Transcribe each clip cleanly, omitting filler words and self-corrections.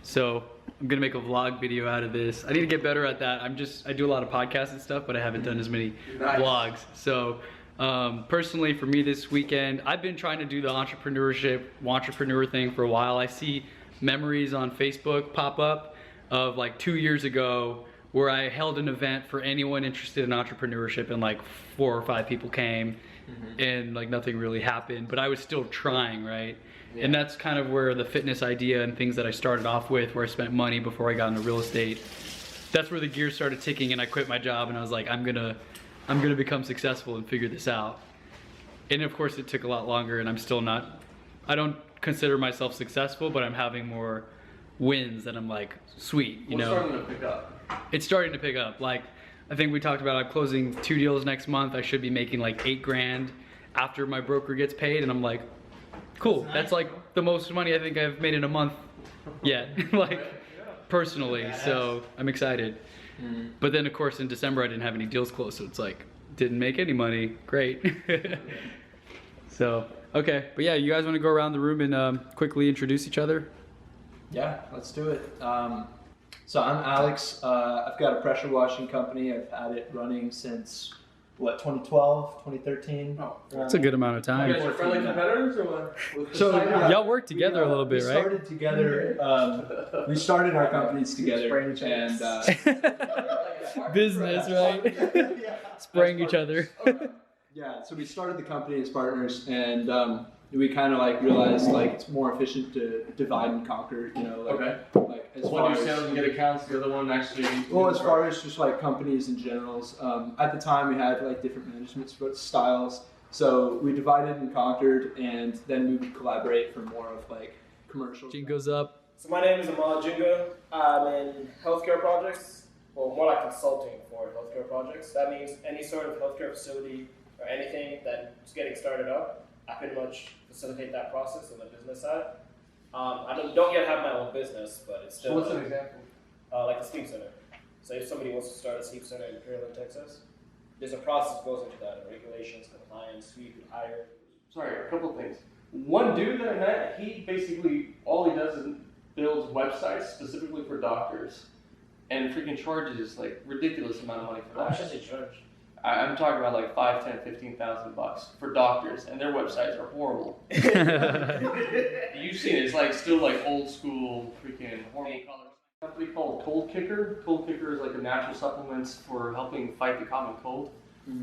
So I'm gonna make a vlog video out of this. I need to get better at that. I do a lot of podcasts and stuff, but I haven't done as many vlogs. So personally for me this weekend, I've been trying to do the entrepreneur thing for a while. I see memories on Facebook pop up of like 2 years ago where I held an event for anyone interested in entrepreneurship, and like 4 or 5 people came and like nothing really happened, but I was still trying, right? Yeah. And that's kind of where the fitness idea and things that I started off with, where I spent money before I got into real estate, that's where the gears started ticking, and I quit my job and I was like, I'm gonna become successful and figure this out. And of course it took a lot longer, and I'm still not, I don't consider myself successful, but I'm having more wins that I'm like, sweet, you know? It's starting to pick up. It's starting to pick up. Like, I think we talked about, I'm closing 2 deals next month. I should be making like 8 grand after my broker gets paid, and I'm like, cool. That's like the most money I think I've made in a month yet, like personally. So I'm excited. But then of course in December I didn't have any deals closed, so it's like, didn't make any money. Great. So, okay. But yeah, you guys want to go around the room and quickly introduce each other? Yeah, let's do it. So I'm Alex. I've got a pressure washing company. I've had it running since, what, 2012, 2013? Oh, that's a good amount of time. You guys are friendly competitors or what? So y'all work together a little bit, right? We started together. We started our companies together, and business, right? Spraying each other. Yeah, so we started the company as partners, and we kind of like realized like it's more efficient to divide and conquer, you know, like, like as one far do as sales and get accounts, the other one actually. well, as far as just like companies in generals, at the time we had like different management styles, so we divided and conquered, and then we would collaborate for more of like commercial. JINGO's up. So my name is AHMAD JINGO. I'm in healthcare projects, well, more like consulting for healthcare projects. That means any sort of healthcare facility or anything that's getting started up, I pretty much facilitate that process on the business side. I don't yet have my own business, but it's still. So what's an example? Like a sleep center. So if somebody wants to start a sleep center in Pearland, Texas, there's a process that goes into that, regulations, compliance, who you can hire. Sorry, a couple things. One dude that I met, he basically, all he does is builds websites specifically for doctors, and freaking charges like ridiculous amount of money for How that. much does he charge? I'm talking about like $5,000, $10,000, $15,000 for doctors, and their websites are horrible. You've seen it. It's like still like old school freaking horrible colors. A company called Cold Kicker. Cold Kicker is like a natural supplements for helping fight the common cold.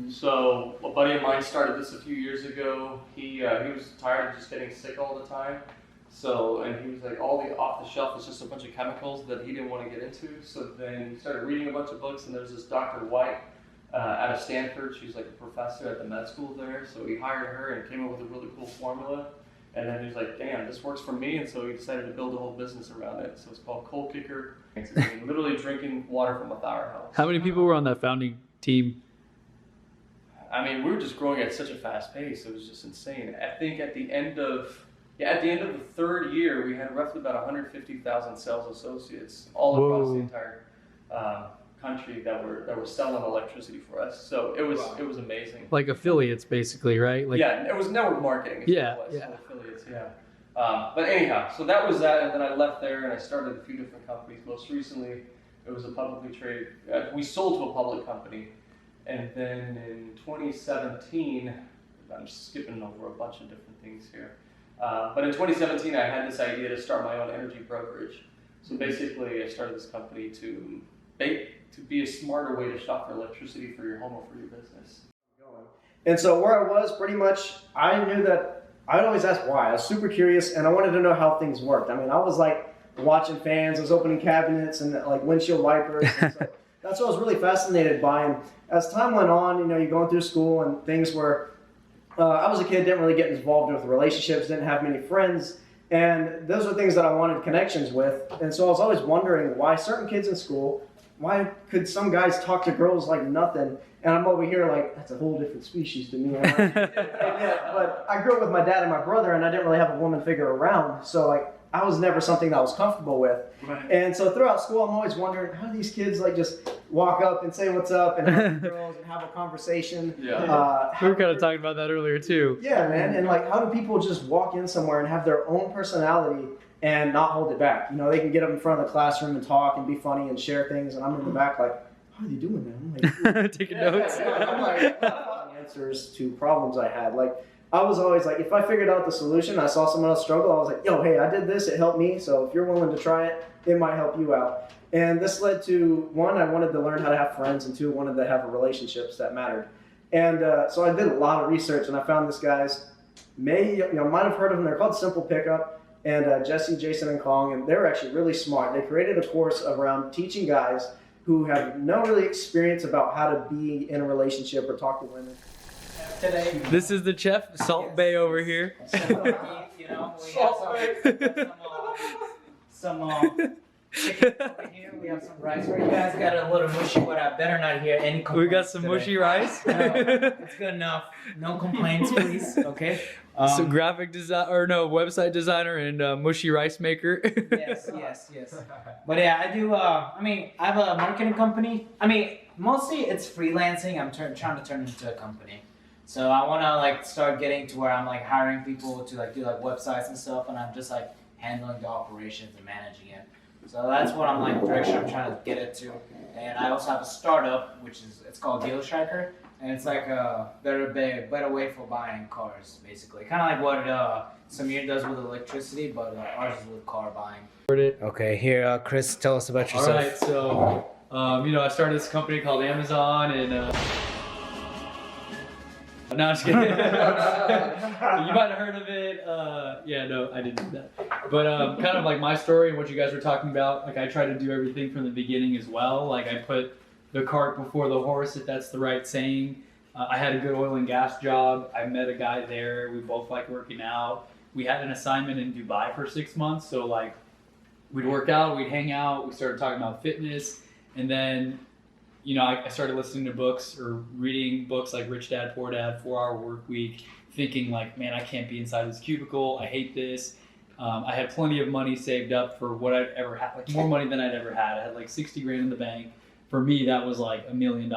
So a buddy of mine started this a few years ago. He was tired of just getting sick all the time. So, and he was like, all the off the shelf is just a bunch of chemicals that he didn't want to get into. So then he started reading a bunch of books, and there's this Dr. White out of Stanford. She's like a professor at the med school there. So he hired her and came up with a really cool formula. And then he's like, damn, this works for me. And so he decided to build a whole business around it. So it's called Cold Kicker. It's literally drinking water from a fire hose. How many people were on that founding team? I mean, we were just growing at such a fast pace. It was just insane. I think at the end of the third year, we had roughly about 150,000 sales associates all across the entire country that were selling electricity for us. So it was amazing. Like affiliates, basically, right? Like, yeah, it was network marketing. Yeah. Affiliates, yeah. But anyhow, so that was that, and then I left there and I started a few different companies. Most recently, it was a publicly traded. We sold to a public company, and then in 2017, I'm skipping over a bunch of different things here. But in 2017, I had this idea to start my own energy brokerage. So basically, I started this company to be a smarter way to shop for electricity for your home or for your business. And so where I was, pretty much, I knew that I'd always ask why. I was super curious, and I wanted to know how things worked. I mean, I was like watching fans, I was opening cabinets and like windshield wipers. And so that's what I was really fascinated by. And as time went on, you know, you're going through school and things were, I was a kid, didn't really get involved with relationships, didn't have many friends. And those are things that I wanted connections with. And so I was always wondering why certain kids in school, why could some guys talk to girls like nothing? And I'm over here like, that's a whole different species to me. But I grew up with my dad and my brother, and I didn't really have a woman figure around. So like, I was never something that I was comfortable with. Right. And so throughout school, I'm always wondering, how do these kids like just walk up and say what's up and hug girls and have a conversation? Yeah. We were kind of talking about that earlier too. Yeah, man. And like, how do people just walk in somewhere and have their own personality and not hold it back. You know, they can get up in front of the classroom and talk and be funny and share things, and I'm in the back like, how are you doing that? I'm like, Taking notes. I'm like, answers to problems I had. Like, I was always like, if I figured out the solution, I saw someone else struggle, I was like, yo, hey, I did this, it helped me, so if you're willing to try it, it might help you out. And this led to, one, I wanted to learn how to have friends, and two, wanted to have relationships that mattered. And so I did a lot of research, and I found this guys, might have heard of them, they're called Simple Pickup, and Jesse, Jason, and Kong, and they're actually really smart. They created a course around teaching guys who have no really experience about how to be in a relationship or talk to women. Today, This is the chef, Salt Bay over here. we have some chicken over here. We have some rice. For you guys got a little mushy, but I better not hear any complaints. We got some today. mushy rice. No, it's good enough. No complaints, please. Okay. Some graphic design website designer and mushy rice maker. Yes. But yeah, I do. I have a marketing company. Mostly it's freelancing. I'm trying to turn it into a company. So I want to start getting to where I'm hiring people to do websites and stuff, and I'm just handling the operations and managing it. So that's what I'm direction I'm trying to get it to. And I also have a startup, it's called Deal Striker, and it's a better way for buying cars, basically. Kind of like what Samir does with electricity, but ours is with car buying. Okay, here, Chris, tell us about yourself. All right, so I started this company called Amazon, and no, I'm just kidding. You might have heard of it. Yeah, no, I didn't do that. But kind of my story and what you guys were talking about. I try to do everything from the beginning as well. I put the cart before the horse, if that's the right saying. I had a good oil and gas job. I met a guy there. We both like working out. We had an assignment in Dubai for 6 months, so we'd work out, we'd hang out. We started talking about fitness, and then I started listening to books or reading books like Rich Dad, Poor Dad, 4-Hour Work Week, thinking man, I can't be inside this cubicle. I hate this. I had plenty of money saved up for what I'd ever had, more money than I'd ever had. I had 60 grand in the bank. For me, that was $1 million.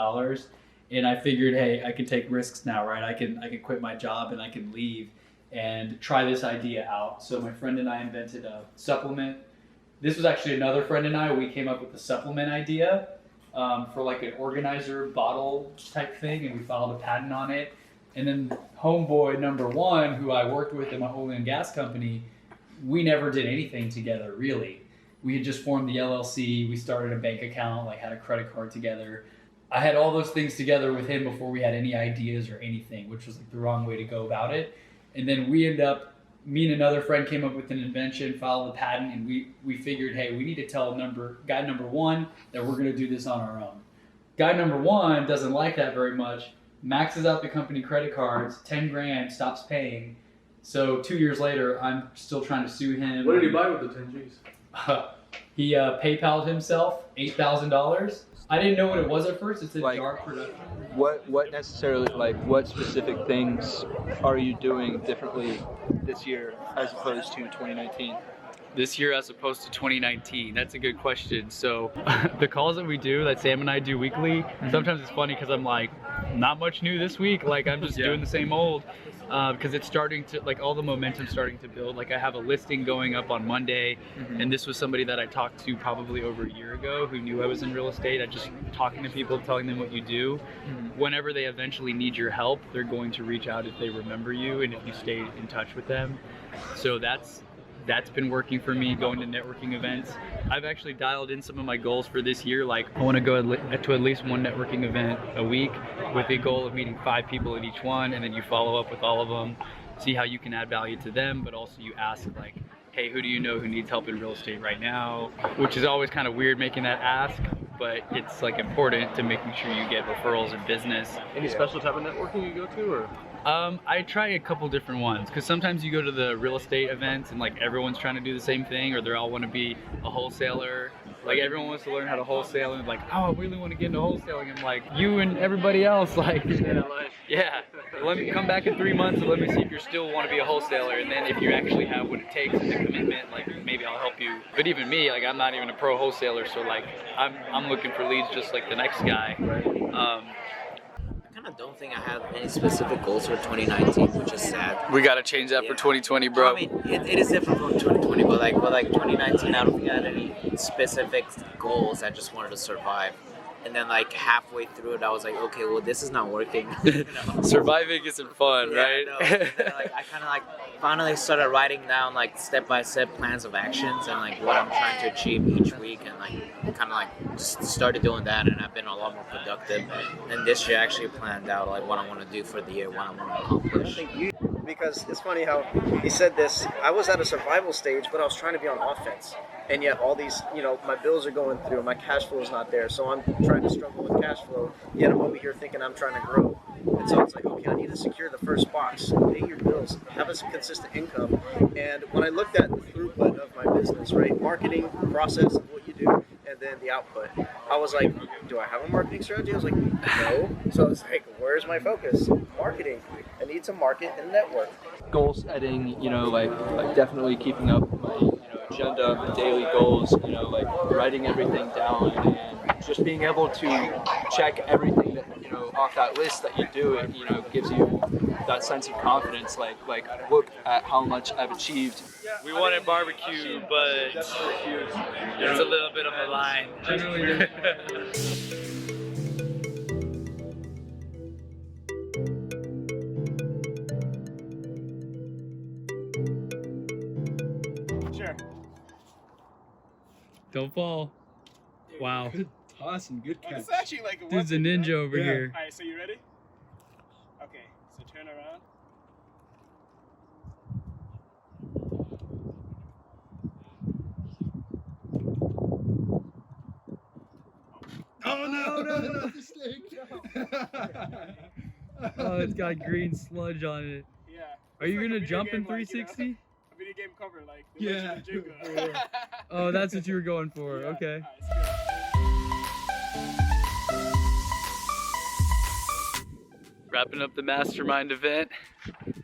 And I figured, hey, I can take risks now, right? I can quit my job and I can leave and try this idea out. So my friend and I invented a supplement. This was actually another friend and I. We came up with the supplement idea. For an organizer bottle type thing, and we filed a patent on it. And then homeboy number one, who I worked with in my oil and gas company, we never did anything together really. We had just formed the LLC, we started a bank account, had a credit card together. I had all those things together with him before we had any ideas or anything, which was the wrong way to go about it. And then me and another friend came up with an invention, filed a patent, and we figured, hey, we need to tell guy number one that we're going to do this on our own. Guy number one doesn't like that very much, maxes out the company credit cards, 10 grand, stops paying. So 2 years later, I'm still trying to sue him. What did he buy with the 10 G's? He PayPal'd himself $8,000. I didn't know what it was at first. It's a jar production. What necessarily, what specific things are you doing differently this year as opposed to 2019? This year as opposed to 2019? That's a good question. So the calls that we do, that Sam and I do weekly, sometimes it's funny because I'm not much new this week. I'm just doing the same old. Because it's starting to, all the momentum's starting to build. I have a listing going up on Monday, and this was somebody that I talked to probably over a year ago who knew I was in real estate. I just talking to people, telling them what you do. Whenever they eventually need your help, they're going to reach out if they remember you and if you stay in touch with them. So that's been working for me, going to networking events. I've actually dialed in some of my goals for this year. I want to go to at least one networking event a week with the goal of meeting 5 people at each one, and then you follow up with all of them, see how you can add value to them, but also you ask hey, who do you know who needs help in real estate right now? Which is always kind of weird making that ask, but it's important to making sure you get referrals in business. Any special type of networking you go to, or? I try a couple different ones, because sometimes you go to the real estate events and everyone's trying to do the same thing, or they all want to be a wholesaler. Everyone wants to learn how to wholesale, and oh, I really want to get into wholesaling. I'm you and everybody else, yeah, let me come back in 3 months and let me see if you still want to be a wholesaler, and then if you actually have what it takes and the commitment, maybe I'll help you. But even me, I'm not even a pro wholesaler, so I'm looking for leads just like the next guy. kind of don't think I have any specific goals for 2019, which is sad. We gotta change that for 2020, bro. I mean, it is different from 2020, but like 2019, I don't think I had any specific goals. I just wanted to survive. And then like halfway through it, I was like, okay, well, this is not working. You know? Surviving isn't fun, right? No. And then, like, I kind of like finally started writing down like step-by-step plans of actions and like what I'm trying to achieve each week, and like kind of like just started doing that, and I've been a lot more productive. And this year I actually planned out like what I want to do for the year, what I want to accomplish. Because it's funny how he said this. I was at a survival stage, but I was trying to be on offense. And yet all these, you know, my bills are going through, my cash flow is not there. So I'm trying to struggle with cash flow, yet I'm over here thinking I'm trying to grow. And so it's like, okay, I need to secure the first box, pay your bills, have a consistent income. And when I looked at the throughput of my business, right, marketing, process of what you do, and then the output, I was like, do I have a marketing strategy? I was like, no. So I was like, where's my focus? Marketing. I need to market and network. Goal setting, you know, like definitely keeping up my, you know, agenda, my daily goals, you know, like writing everything down and just being able to check everything that, you know, off that list that you do. It, you know, gives you that sense of confidence, like look at how much I've achieved. We wanted barbecue, but there's a little bit of a line. Sure. Don't fall. Wow. Good toss and good catch. It's actually like a Dude's a ninja over here. Alright, so you ready? Okay, so turn around. Oh no, not the snake. Oh, it's got green sludge on it. Yeah. Are you gonna jump in 360? A video game cover, like the Yeah. Legend of Jingo. Oh, that's what you were going for. Yeah. Okay. Alright, let's go. Wrapping up the mastermind event.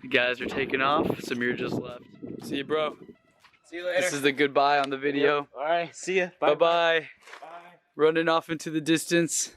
The guys are taking off. Samir just left. See you, bro. See you later. This is the goodbye on the video. All right, see ya. Bye-bye. Bye. Running off into the distance.